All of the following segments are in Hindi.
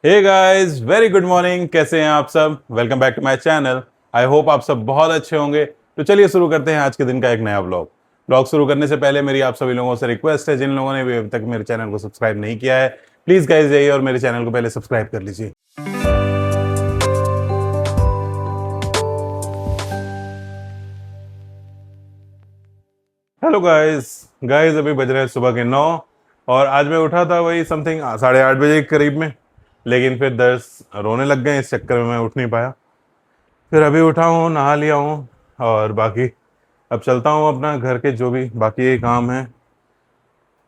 हे गाइस, वेरी गुड मॉर्निंग। कैसे हैं आप सब? Welcome back to my channel. I hope आप सब बहुत अच्छे होंगे। तो चलिए शुरू करते हैं आज के दिन का एक नया ब्लॉग शुरू करने से पहले मेरी आप सभी लोगों से रिक्वेस्ट है, जिन लोगों ने भी अभी तक मेरे चैनल को सब्सक्राइब नहीं किया है, प्लीज गाइस जाइए और मेरे चैनल को पहले सब्सक्राइब कर लीजिए। Hello guys. अभी बज रहे हैं सुबह के 9 और आज मैं उठा था वही समथिंग 8:30 बजे के करीब में। लेकिन फिर दर्द रोने लग गए, इस चक्कर में मैं उठ नहीं पाया। फिर अभी उठा हूँ, नहा लिया हूँ और बाकी अब चलता हूँ अपना घर के जो भी बाकी ये काम है।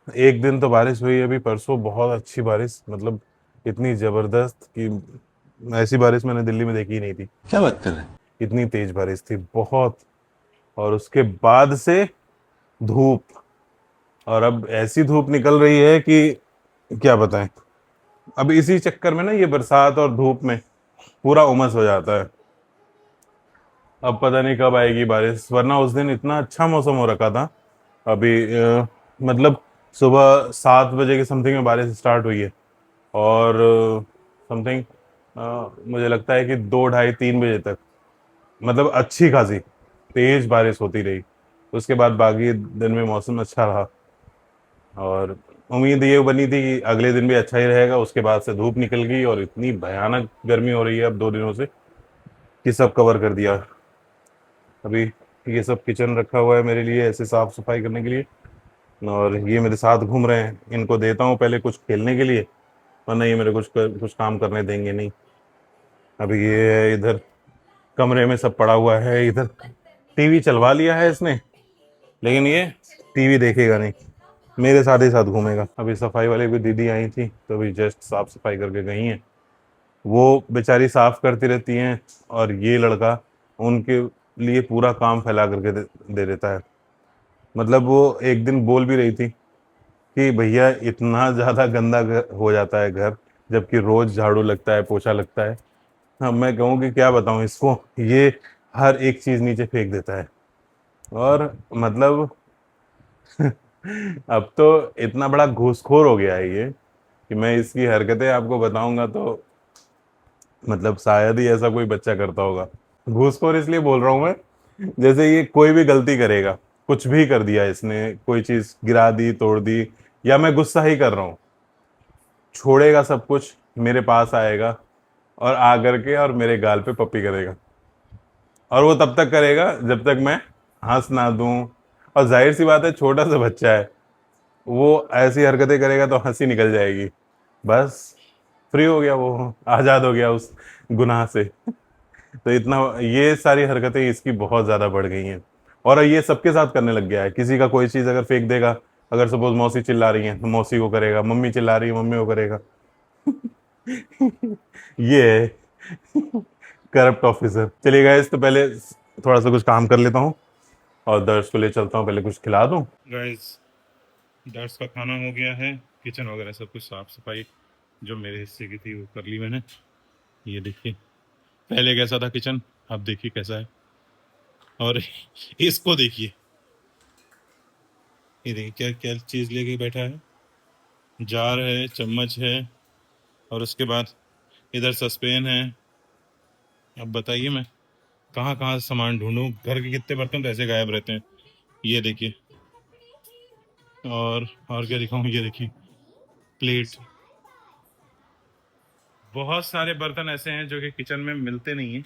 एक दिन तो बारिश हुई, अभी परसों बहुत अच्छी बारिश, मतलब इतनी जबरदस्त कि ऐसी बारिश मैंने दिल्ली में देखी ही नहीं थी। क्या बात कर रहे हैं। इतनी तेज बारिश थी बहुत। और उसके बाद से धूप, और अब ऐसी धूप निकल रही है कि क्या बताएं। अब इसी चक्कर में ना ये बरसात और धूप में पूरा उमस हो जाता है। अब पता नहीं कब आएगी बारिश, वरना उस दिन इतना अच्छा मौसम हो रखा था। अभी मतलब सुबह 7 बजे के समथिंग में बारिश स्टार्ट हुई है और समथिंग मुझे लगता है कि 2, ढाई, 3 बजे तक मतलब अच्छी खासी तेज बारिश होती रही। उसके बाद बाकी दिन में मौसम अच्छा रहा और उम्मीद ये बनी थी कि अगले दिन भी अच्छा ही रहेगा। उसके बाद से धूप निकल गई और इतनी भयानक गर्मी हो रही है अब 2 दिनों से कि सब कवर कर दिया। अभी ये सब किचन रखा हुआ है मेरे लिए ऐसे साफ सफाई करने के लिए, और ये मेरे साथ घूम रहे हैं। इनको देता हूँ पहले कुछ खेलने के लिए, वरना ये मेरे कुछ काम करने देंगे नहीं। अभी ये है इधर कमरे में सब पड़ा हुआ है, इधर टीवी चलवा लिया है इसने, लेकिन ये टीवी देखेगा नहीं, मेरे साथ ही साथ घूमेगा। अभी सफाई वाली भी दीदी आई थी तो अभी जस्ट साफ सफाई करके गई हैं। वो बेचारी साफ करती रहती हैं और ये लड़का उनके लिए पूरा काम फैला करके दे देता है। मतलब वो एक दिन बोल भी रही थी कि भैया इतना ज़्यादा गंदा हो जाता है घर, जबकि रोज झाड़ू लगता है, पोछा लगता है। हाँ, मैं कहूँ कि क्या बताऊँ इसको, ये हर एक चीज़ नीचे फेंक देता है। और मतलब अब तो इतना बड़ा घूसखोर हो गया है ये कि मैं इसकी हरकतें आपको बताऊंगा तो मतलब शायद ही ऐसा कोई बच्चा करता होगा। घूसखोर इसलिए बोल रहा हूं मैं, जैसे ये कोई भी गलती करेगा, कुछ भी कर दिया इसने, कोई चीज गिरा दी, तोड़ दी, या मैं गुस्सा ही कर रहा हूँ, छोड़ेगा सब कुछ, मेरे पास आएगा और आ करके और मेरे गाल पे पप्पी करेगा। और वो तब तक करेगा जब तक मैं हंस ना दूं। और जाहिर सी बात है, छोटा सा बच्चा है, वो ऐसी हरकतें करेगा तो हंसी निकल जाएगी। बस फ्री हो गया, वो आजाद हो गया उस गुनाह से। तो इतना ये सारी हरकतें इसकी बहुत ज्यादा बढ़ गई हैं और ये सबके साथ करने लग गया है। किसी का कोई चीज अगर फेंक देगा, अगर सपोज मौसी चिल्ला रही है तो मौसी को करेगा, मम्मी चिल्ला रही है मम्मी को करेगा। ये है करप्ट ऑफिसर। चलिए गाइस, तो पहले थोड़ा सा कुछ काम कर लेता हूँ और दर्श को ले चलता हूँ, पहले कुछ खिला दूँ। गाइस, दर्श का खाना हो गया है, किचन वगैरह सब कुछ साफ सफाई जो मेरे हिस्से की थी वो कर ली मैंने। ये देखिए पहले कैसा था किचन, अब देखिए कैसा है। और इसको देखिए, ये देखिए क्या क्या चीज लेके बैठा है। जार है, चम्मच है, और उसके बाद इधर सस्पेन है। अब बताइए मैं कहाँ कहाँ से सामान ढूंढूं, घर के कितने बर्तन तो ऐसे गायब रहते हैं। ये देखिए, और क्या दिखाऊं, ये देखिए प्लेट। बहुत सारे बर्तन ऐसे हैं जो कि किचन में मिलते नहीं हैं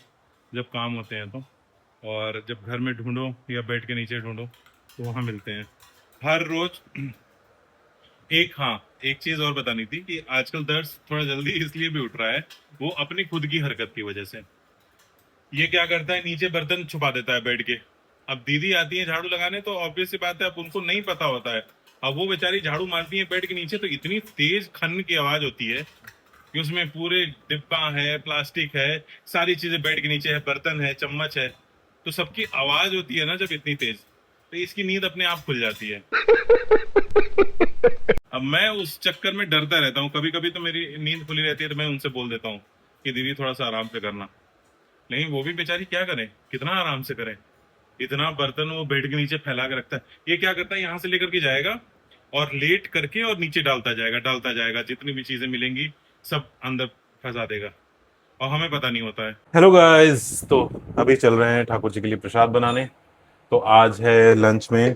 जब काम होते हैं तो, और जब घर में ढूंढो या बेड के नीचे ढूंढो तो वहाँ मिलते हैं हर रोज। एक, हाँ, एक चीज और बतानी थी कि आजकल दर्द थोड़ा जल्दी इसलिए भी उठ रहा है, वो अपनी खुद की हरकत की वजह से। ये क्या करता है, नीचे बर्तन छुपा देता है बेड के। अब दीदी आती है झाड़ू लगाने तो ऑब्वियस सी बात है, अब उनको नहीं पता होता है। अब वो बेचारी झाड़ू मारती है बेड के नीचे तो इतनी तेज खन की आवाज होती है कि उसमें पूरे डिब्बा है, प्लास्टिक है, सारी चीजें बेड के नीचे है, बर्तन है, चम्मच है, तो सबकी आवाज होती है ना जब इतनी तेज, तो इसकी नींद अपने आप खुल जाती है। अब मैं उस चक्कर में डरता रहता हूँ, कभी कभी तो मेरी नींद खुली रहती है तो मैं उनसे बोल देता हूँ कि दीदी थोड़ा सा आराम से करना। लेकिन वो भी बेचारी क्या करे, कितना आराम से करे, इतना बर्तन वो बेड के नीचे फैला के रखता है। ये क्या करता है, यहाँ से लेकर के जाएगा और लेट करके और नीचे डालता जाएगा जितनी भी चीजें मिलेंगी सब अंदर फंसा देगा और हमें पता नहीं होता है। हेलो गाइस, तो अभी चल रहे हैं ठाकुर जी के लिए प्रसाद बनाने। तो आज है लंच में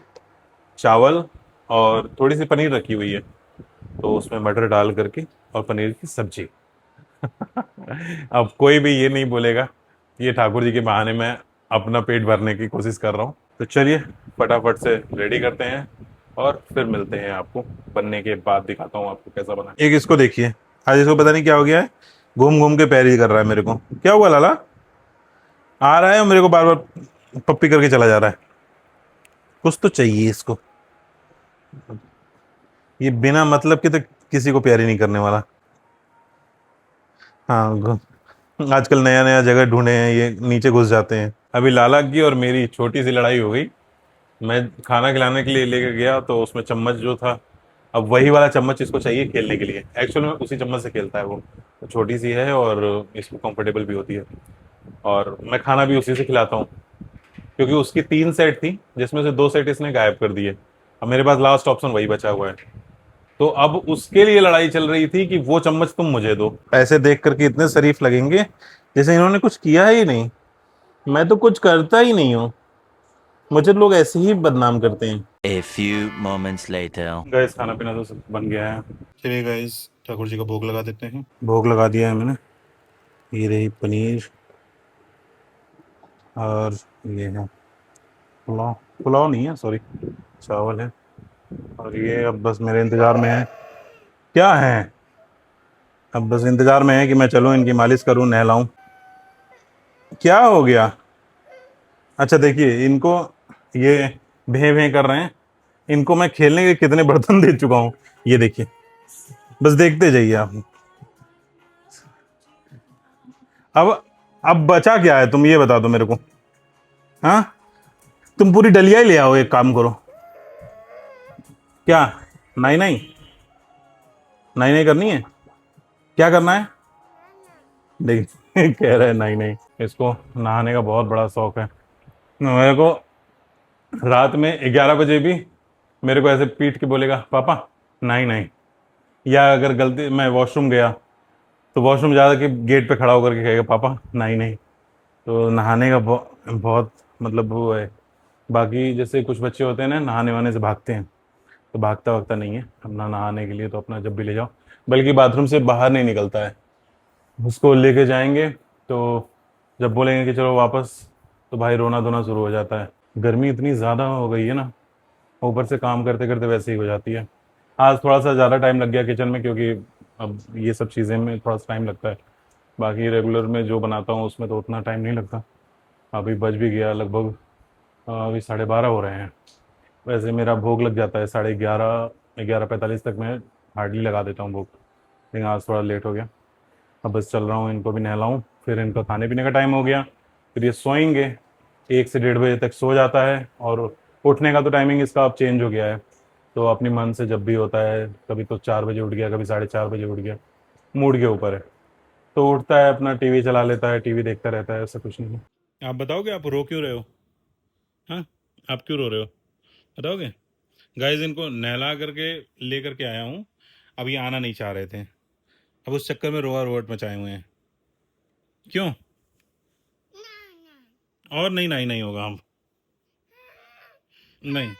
चावल और थोड़ी सी पनीर रखी हुई है, तो उसमें मटर डाल करके और पनीर की सब्जी। अब कोई भी ये नहीं बोलेगा ये ठाकुर जी के बहाने मैं अपना पेट भरने की कोशिश कर रहा हूँ। तो चलिए फटाफट से रेडी करते हैं और फिर मिलते हैं आपको। बनने के बाद दिखाता हूँ आपको कैसा बना। एक इसको देखिए, आज इसको पता नहीं क्या हो गया है, घूम घूम के पैर ही कर रहा है मेरे को। क्या हुआ लाला? आ रहा है और मेरे को बार बार पप्पी करके चला जा रहा है। कुछ तो चाहिए इसको, ये बिना मतलब के तो किसी को प्यारी नहीं करने वाला। हाँ, आजकल नया नया जगह ढूंढे हैं, ये नीचे घुस जाते हैं। अभी लाला की और मेरी छोटी सी लड़ाई हो गई। मैं खाना खिलाने के लिए लेकर गया तो उसमें चम्मच जो था, अब वही वाला चम्मच इसको चाहिए खेलने के लिए। एक्चुअल में उसी चम्मच से खेलता है वो, तो छोटी सी है और इसको कंफर्टेबल भी होती है। और मैं खाना भी उसी से खिलाता हूँ, क्योंकि उसकी 3 सेट थी जिसमें से 2 सेट इसने गायब कर दिए। अब मेरे पास लास्ट ऑप्शन वही बचा हुआ है। तो अब उसके लिए लड़ाई चल रही थी कि वो चम्मच तुम मुझे दो। ऐसे देख करके इतने शरीफ लगेंगे जैसे इन्होंने कुछ किया ही नहीं। मैं तो कुछ करता ही नहीं हूँ, मुझे लोग ऐसे ही बदनाम करते हैं। A few moments later. Gas खाना पीना तो सब बन गया है। चलिए गैस ठाकुर जी का भोग लगा देते हैं। भोग लगा दिया है मैंने। ये रही पनीर और ये है पुलाव। पुलाव नहीं है, सॉरी, चावल है। और ये अब बस मेरे इंतजार में है। क्या है? अब बस इंतजार में है कि मैं चलूं, इनकी मालिश करूं, नहलाऊं। क्या हो गया? अच्छा देखिए इनको, ये भें भें कर रहे हैं। इनको मैं खेलने के कितने बर्तन दे चुका हूं, ये देखिए, बस देखते जाइए आप। अब बचा क्या है, तुम ये बता दो मेरे को। हाँ, तुम पूरी डलिया ही ले आओ, एक काम करो। क्या? नहीं नहीं, नहीं नहीं करनी है? क्या करना है? देख कह रहा है नहीं नहीं। इसको नहाने का बहुत बड़ा शौक है। मेरे को रात में 11 बजे भी मेरे को ऐसे पीट के बोलेगा पापा नहीं नहीं। या अगर गलती मैं वॉशरूम गया तो वॉशरूम जा के गेट पे खड़ा होकर के कहेगा पापा नहीं नहीं। तो नहाने का बहुत मतलब वो है। बाकी जैसे कुछ बच्चे होते हैं ना, नहाने वहाने से भागते हैं, तो भागता भागता नहीं है अपना नहाने के लिए, तो अपना जब भी ले जाओ। बल्कि बाथरूम से बाहर नहीं निकलता है। उसको लेके जाएंगे तो जब बोलेंगे कि चलो वापस, तो भाई रोना धोना शुरू हो जाता है। गर्मी इतनी ज़्यादा हो गई है ना, ऊपर से काम करते करते वैसे ही हो जाती है। आज थोड़ा सा ज़्यादा टाइम लग गया किचन में, क्योंकि अब ये सब चीज़ें में थोड़ा सा टाइम लगता है। बाकी रेगुलर में जो बनाता हूँ उसमें तो उतना टाइम नहीं लगता। अभी बज भी गया लगभग, अभी 12:30 हो रहे हैं। वैसे मेरा भोग लग जाता है 11:30, 11:45 तक मैं हार्डली लगा देता हूँ भोग, लेकिन आज थोड़ा लेट हो गया। अब बस चल रहा हूँ, इनको भी नहलाऊँ, फिर इनका खाने पीने का टाइम हो गया, फिर ये सोएंगे। 1 से 1:30 बजे तक सो जाता है, और उठने का तो टाइमिंग इसका अब चेंज हो गया है। तो अपनी मन से जब भी होता है, कभी तो 4 बजे उठ गया, कभी 4:30 बजे उठ गया, मूड के ऊपर है। तो उठता है, अपना टीवी चला लेता है, टीवी देखता रहता है, ऐसा कुछ नहीं है। आप बताओगे आप रो क्यों रहे हो? हाँ, आप क्यों रो रहे हो, बताओगे? गाइस इनको नहला करके ले करके आया हूँ। अब ये आना नहीं चाह रहे थे, अब उस चक्कर में रोआ रोवट मचाए हुए हैं। क्यों? और नहीं नहीं नहीं होगा हम, नहीं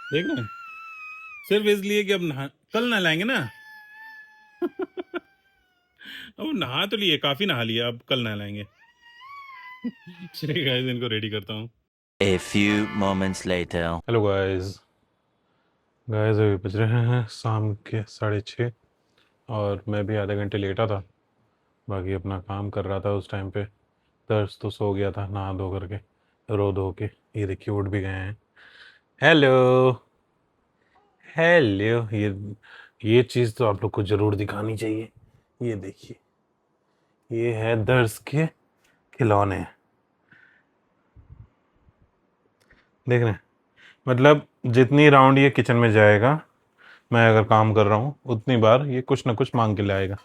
देख रहे हैं, सिर्फ इसलिए कि अब कल नहलाएंगे ना। अब नहा तो लिए, काफी नहा लिया, अब कल नहलाएंगे। चलिए गाइस इनको रेडी करता हूँ। A few moments later. Hello guys. Guys अभी बज रहे हैं शाम के 6:30, और मैं भी आधे घंटे लेटा था। बाकी अपना काम कर रहा था उस टाइम पे। दर्श तो सो गया था नहा धो करके, रो धो के। ये देखिए उठ भी गए हैं। Hello, hello. ये चीज़ तो आप लोग को जरूर दिखानी चाहिए। ये देखिए, ये है दर्श के खिलौने। देख रहे हैं, मतलब जितनी राउंड ये किचन में जाएगा, मैं अगर काम कर रहा हूँ उतनी बार ये कुछ ना कुछ मांग के लाएगा।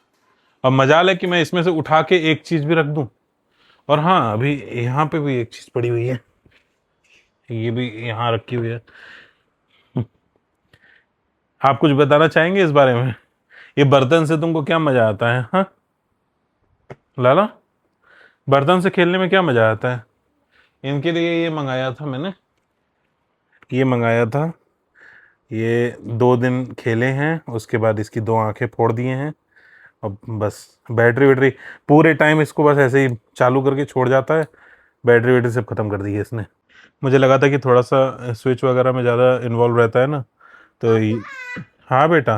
अब मजाल है कि मैं इसमें से उठा के एक चीज भी रख दूं। और हाँ, अभी यहाँ पे भी एक चीज पड़ी हुई है, ये भी यहाँ रखी हुई है। आप कुछ बताना चाहेंगे इस बारे में? ये बर्तन से तुमको क्या मजा आता है? हाँ लाला, बर्तन से खेलने में क्या मजा आता है? इनके लिए ये मंगाया था मैंने, ये मंगाया था। ये 2 दिन खेले हैं, उसके बाद इसकी 2 आंखें फोड़ दिए हैं। अब बस बैटरी वैटरी पूरे टाइम इसको बस ऐसे ही चालू करके छोड़ जाता है। बैटरी वैटरी सब खत्म कर दी है इसने। मुझे लगा था कि थोड़ा सा स्विच वगैरह में ज़्यादा इन्वॉल्व रहता है ना, तो हाँ बेटा,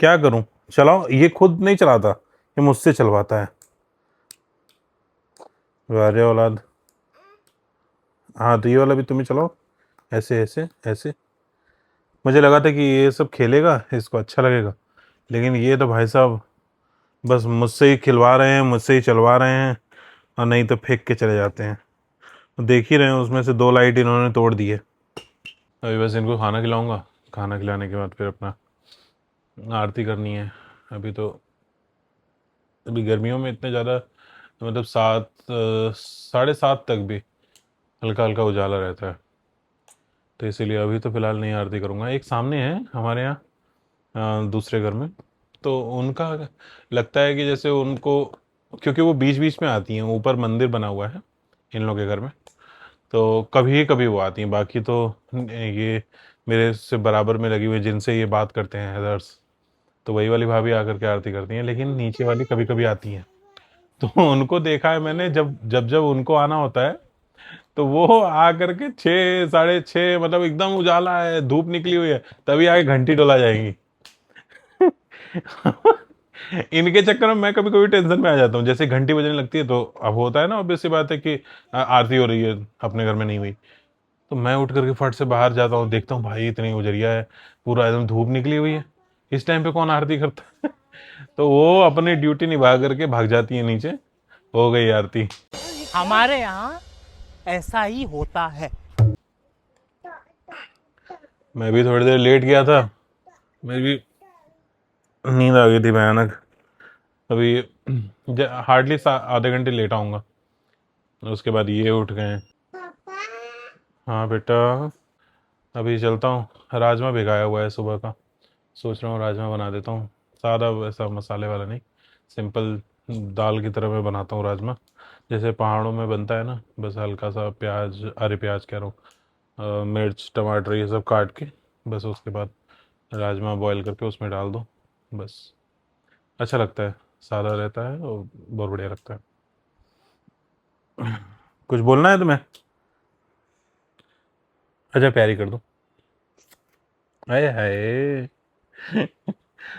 क्या करूं? चलाओ, ये खुद नहीं चलाता, ये मुझसे चलवाता है। वारे औलाद। हाँ तो ये वाला भी तुम्हें चलाओ, ऐसे ऐसे ऐसे। मुझे लगा था कि ये सब खेलेगा, इसको अच्छा लगेगा, लेकिन ये तो भाई साहब बस मुझसे ही खिलवा रहे हैं, मुझसे ही चलवा रहे हैं, और नहीं तो फेंक के चले जाते हैं। तो देख ही रहे हैं, उसमें से 2 लाइट इन्होंने तोड़ दी है। अभी बस इनको खाना खिलाऊंगा, खाना खिलाने के बाद फिर अपना आरती करनी है। अभी तो अभी गर्मियों में इतने ज़्यादा, मतलब 7 साढ़े 7 तक भी हल्का हल्का उजाला रहता है, तो इसीलिए अभी तो फिलहाल नहीं आरती करूँगा। एक सामने है हमारे यहाँ, दूसरे घर में, तो उनका लगता है कि जैसे उनको, क्योंकि वो बीच बीच में आती हैं, ऊपर मंदिर बना हुआ है इन लोगों के घर में, तो कभी कभी वो आती हैं। बाकी तो ये मेरे से बराबर में लगी हुई है, जिनसे ये बात करते हैं अदर्स, तो वही वाली भाभी आकर के आरती करती हैं, लेकिन नीचे वाली कभी कभी आती हैं। तो उनको देखा है मैंने, जब जब जब उनको आना होता है, तो वो आकर के 6 साढ़े 6, मतलब एकदम उजाला है, धूप निकली हुई है, तभी आके घंटी डोला जाएंगी। इनके चक्कर में मैं कभी कभी टेंशन में आ जाता हूँ। जैसे घंटी बजने लगती है, तो अब होता है ना, ऑब्वियस सी बात है कि आरती हो रही है, अपने घर में नहीं हुई, तो मैं उठ करके फट से बाहर जाता हूँ, देखता हूँ भाई इतनी उजरिया है, पूरा एकदम धूप निकली हुई है, इस टाइम पे कौन आरती करता है? तो वो अपनी ड्यूटी निभा करके भाग जाती है नीचे, हो गई आरती। हमारे यहाँ ऐसा ही होता है। मैं भी थोड़ी देर लेट गया था, मेरी भी नींद आ गई थी भयानक। अभी हार्डली आधे घंटे लेट आऊँगा, उसके बाद ये उठ गए हैं। हाँ बेटा, अभी चलता हूँ, राजमा भिगाया हुआ है सुबह का, सोच रहा हूँ राजमा बना देता हूँ, सादा, वैसा मसाले वाला नहीं, सिंपल दाल की तरह मैं बनाता हूँ राजमा, जैसे पहाड़ों में बनता है ना, बस हल्का सा प्याज, अरे प्याज कह रहा हूँ, मिर्च टमाटर ये सब काट के, बस उसके बाद राजमा बॉईल करके उसमें डाल दो, बस अच्छा लगता है, सादा रहता है और बहुत बढ़िया लगता है। कुछ बोलना है तुम्हें? अच्छा प्यारी कर दो, अरे हाय।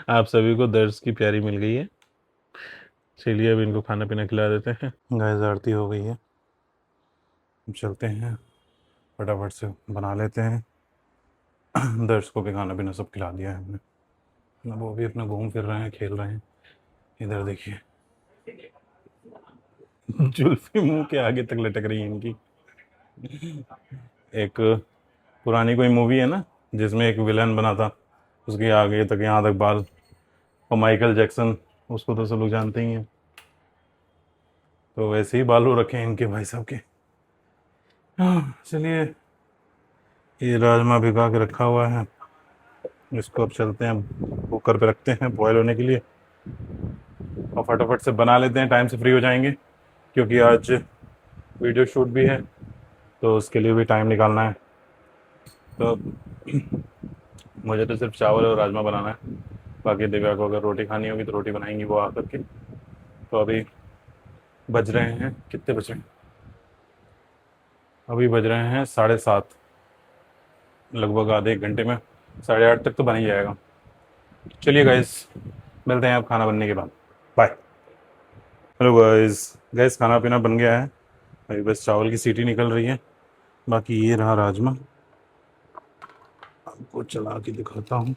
आप सभी को दर्श की प्यारी मिल गई है। चलिए अब इनको खाना पीना खिला देते हैं। गाइस आरती हो गई है, अब चलते हैं, फटाफट से बना लेते हैं। दर्श को भी खाना पीना सब खिला दिया है हमने, अब वो भी अपना घूम फिर रहे हैं, खेल रहे हैं। इधर देखिए, जुल्फी मुंह के आगे तक लटक रही है इनकी। एक पुरानी कोई मूवी है ना, जिसमें एक विलन बना था, उसके आगे तक यहाँ तक बाल, और माइकल जैक्सन, उसको तो सब लोग जानते ही हैं, तो वैसे ही बाल हो रखे हैं इनके भाई साहब के। चलिए, ये राजमा भिगा के रखा हुआ है, इसको अब चलते हैं कुकर पे रखते हैं बॉयल होने के लिए, और फटाफट से बना लेते हैं, टाइम से फ्री हो जाएंगे, क्योंकि आज वीडियो शूट भी है, तो उसके लिए भी टाइम निकालना है। तो मुझे तो सिर्फ चावल और राजमा बनाना है, बाकी दिव्या को अगर रोटी खानी होगी तो रोटी बनाएंगी वो आकर के। तो अभी बज रहे हैं, कितने बज रहे हैं? अभी बज रहे हैं 7:30, लगभग आधे 1 घंटे में 8:30 तक तो बन ही जाएगा। चलिए गाइस, मिलते हैं आप खाना बनने के बाद, बाय। हेलो गाइस, खाना पीना बन गया है, अभी बस चावल की सीटी निकल रही है, बाकी ये रहा राजमा, आपको चला के दिखाता हूँ।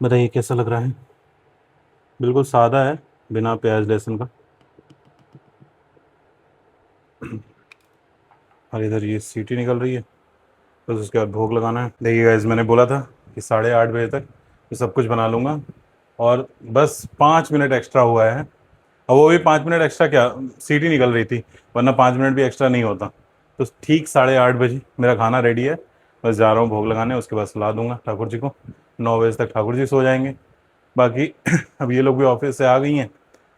बताइए कैसा लग रहा है? बिल्कुल सादा है, बिना प्याज लहसुन का। और इधर ये सीटी निकल रही है, बस उसके बाद भोग लगाना है। देखिए गाइस, मैंने बोला था कि 8:30 बजे तक ये सब कुछ बना लूँगा, और बस 5 मिनट एक्स्ट्रा हुआ है, और वो भी 5 मिनट एक्स्ट्रा क्या, सीटी निकल रही थी, वरना 5 मिनट भी एक्स्ट्रा नहीं होता। तो ठीक 8:30 बजे मेरा खाना रेडी है, बस जा रहा हूँ भोग लगाने, उसके बाद सुला दूंगा ठाकुर जी को। 9 बजे तक ठाकुर जी सो जाएंगे। बाकी अब ये लोग भी ऑफिस से आ गई हैं,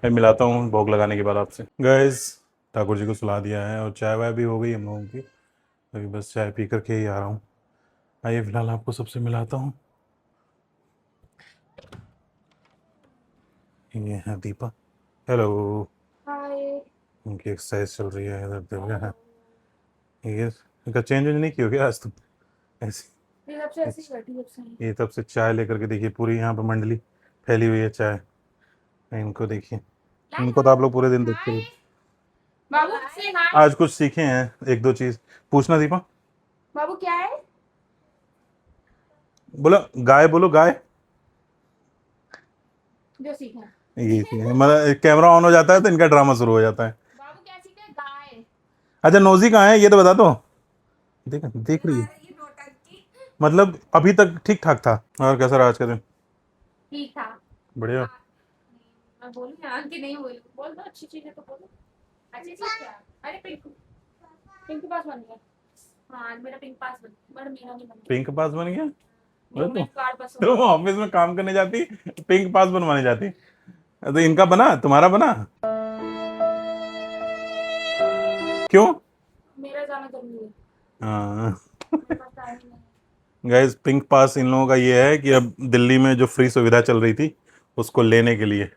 मैं मिलाता हूँ भोग लगाने के बाद आपसे। गैस ठाकुर जी को सुला दिया है और चाय वाय भी हो गई हम लोगों की। अभी बस चाय पी करके ही आ रहा हूँ। आइए फिलहाल आपको सबसे मिलाता हूँ। ये है दीपा। हेलो। हाय। उनकी एक्सरसाइज चल रही है इधर दिव्या है। ये इनका चेंज नहीं किया क्या आज तुम? ऐसे ये सबसे ऐसी बैठी जब से ये तब से चाय लेकर के देखिए पूरी यहाँ पर मंडली फैली हुई है चाय। इनको देखिए, इनको तो आप लोग पूरे दिन देखते रहे। बाबू से हाय। आज कुछ सीखे हैं, एक दो चीज पूछना दीपा। बाबू क्या है? बोलो गाय, बोलो गाय। जो सीखा है। ये मतलब कैमरा ऑन हो जाता है तो इनका ड्रामा शुरू हो जाता है। बाबू क्या सीखा है? गाय। अच्छा नौजी कहाँ है ये तो बता दो। देख देख रही है, ये नौटंकी। मतलब अभी तक ठीक ठाक था। और कैसा रहा आज का दिन? ठीक था। बढ़िया। मैं बोलूं यहाँ की नहीं बोलूं, बोल दो अच्छी चीज है तो बोलो। अच्छी चीज क्या? अरे पिंक, पिंक पास बन गया। हाँ आज मेरा पिंक पास बन गया, पर मेरा नहीं बन गया। पिंक पास बन गया? मूवमेंट कार्ड बस तुम ऑफिस में काम करने जाती, पिंक पास बनवाने जाती। तो इनका बना, तुम्हारा बना क्यों? मेरा जाना जरूरी है। हाँ मेरे पास टाइम ही नहीं है। गाइस, पिंक पास इन लोगों का ये है कि अब दिल्ली में जो फ्री सुविधा चल रही थी उसको लेने के लिए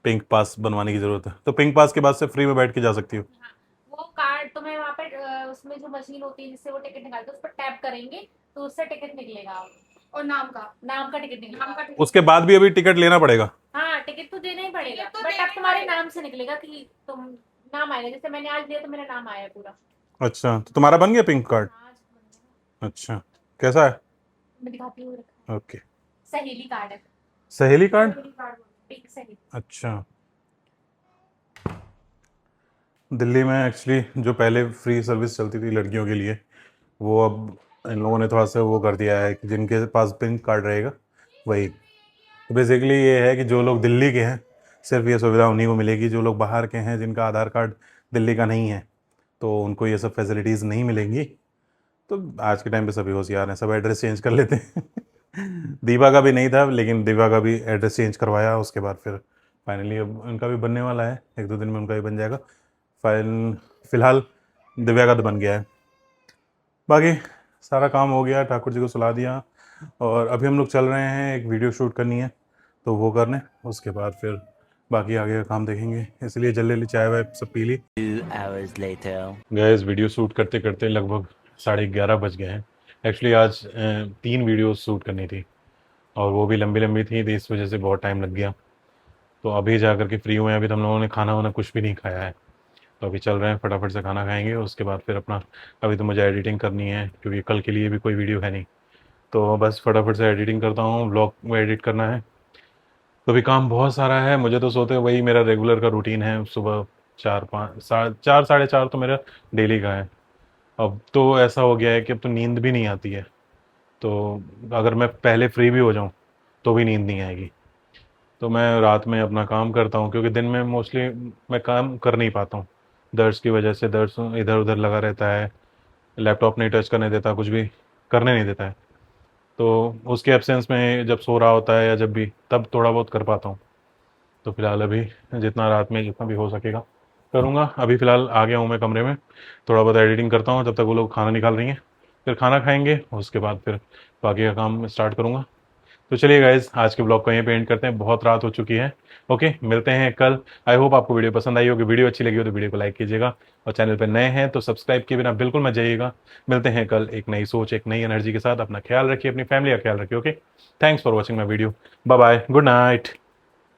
पिंक पास बनवाने की जरूरत है। तो पिंक पास के बाद से फ्री में बैठ के जा सकती हो। हाँ, वो कार्ड तुम्हें वहाँ पे उसमें जो मशीन होती है जिससे वो टिकट निकालते हैं उस पर टैप करेंगे तो उससे टिकट निकलेगा। और नाम का टिकट निकलेगा। नाम का टिकट। उसके बाद भी अभी टिकट लेना पड़ेगा। हाँ टिकट तो देना ही पड़ेगा, बट अब तुम्हारे नाम से निकलेगा कि तुम नाम आएगा। जैसे मैंने आज दिया तो मेरा नाम आया पूरा। अच्छा तो तुम्हारा बन गया पिंक कार्ड? आज बन गया। अच्छा कैसा है? मैं दिखाती हूँ, रखा ओके। सहेली कार्ड है। सहेली कार्ड? सहेली कार्ड पिंक सहेली। अच्छा। दिल्ली में एक्चुअली जो पहले फ्री सर्विस चलती थी लड़कियों के लिए, वो अब इन लोगों ने थोड़ा सा वो कर दिया है कि जिनके पास पिंक कार्ड रहेगा वही। तो बेसिकली ये है कि जो लोग दिल्ली के हैं सिर्फ ये सुविधा उन्हीं को मिलेगी। जो लोग बाहर के हैं जिनका आधार कार्ड दिल्ली का नहीं है तो उनको ये सब फैसिलिटीज़ नहीं मिलेंगी। तो आज के टाइम पे सभी होशियार हैं, सब एड्रेस चेंज कर लेते हैं दीपा का भी नहीं था लेकिन दीपा का भी एड्रेस चेंज करवाया, उसके बाद फिर फाइनली अब उनका भी बनने वाला है। 1-2 दिन में उनका भी बन जाएगा। फिलहाल दिव्या का तो बन गया है। बाकी सारा काम हो गया, ठाकुर जी को सुला दिया और अभी हम लोग चल रहे हैं, एक वीडियो शूट करनी है तो वो करने, उसके बाद फिर बाकी आगे का काम देखेंगे। इसलिए जल्दी चाय वाय सब पी ली। 2 hours later. Gas video shoot करते करते लगभग 11:30 बज गए हैं। एक्चुअली आज 3 वीडियो शूट करनी थी और वो भी लंबी लंबी थी तो इस वजह से बहुत टाइम लग गया। तो अभी जा कर के फ्री हुए हैं। अभी तो हम लोगों ने खाना वाना कुछ भी नहीं खाया है, तो अभी चल रहे हैं, फटाफट से खाना खाएंगे उसके बाद फिर अपना, अभी तो मुझे एडिटिंग करनी है क्योंकि कल के लिए भी कोई वीडियो है नहीं। तो बस फटाफट से एडिटिंग करता हूँ, व्लॉग में एडिट करना है। तो अभी काम बहुत सारा है। मुझे तो सोते वही मेरा रेगुलर का रूटीन है, सुबह 4 साढ़े 4 तो मेरा डेली का है। अब तो ऐसा हो गया है कि अब तो नींद भी नहीं आती है। तो अगर मैं पहले फ्री भी हो जाऊं तो भी नींद नहीं आएगी। तो मैं रात में अपना काम करता हूं क्योंकि दिन में मोस्टली मैं काम कर नहीं पाता हूं। दर्द की वजह से दर्द इधर उधर लगा रहता है, लैपटॉप नहीं टच करने देता, कुछ भी करने नहीं देता है। तो उसके एब्सेंस में जब सो रहा होता है या जब भी, तब थोड़ा बहुत कर पाता हूँ। तो फिलहाल अभी जितना रात में जितना भी हो सकेगा करूँगा। अभी फ़िलहाल आ गया हूँ मैं कमरे में, थोड़ा बहुत एडिटिंग करता हूँ, जब तक वो लोग खाना निकाल रही हैं। फिर खाना खाएंगे, उसके बाद फिर बाकी का काम स्टार्ट करूँगा। तो चलिए गाइज, आज के ब्लॉग को यहीं पे एंड करते हैं, बहुत रात हो चुकी है। ओके, मिलते हैं कल। आई होप आपको वीडियो पसंद आई होगी। वीडियो अच्छी लगी हो तो वीडियो को लाइक कीजिएगा और चैनल पर नए हैं तो सब्सक्राइब किए बिना बिल्कुल मत जाइएगा। मिलते हैं कल एक नई सोच, एक नई एनर्जी के साथ। अपना ख्याल रखिए, अपनी फैमिली का ख्याल रखिए। Okay, thanks for watching my video. Bye bye, good night.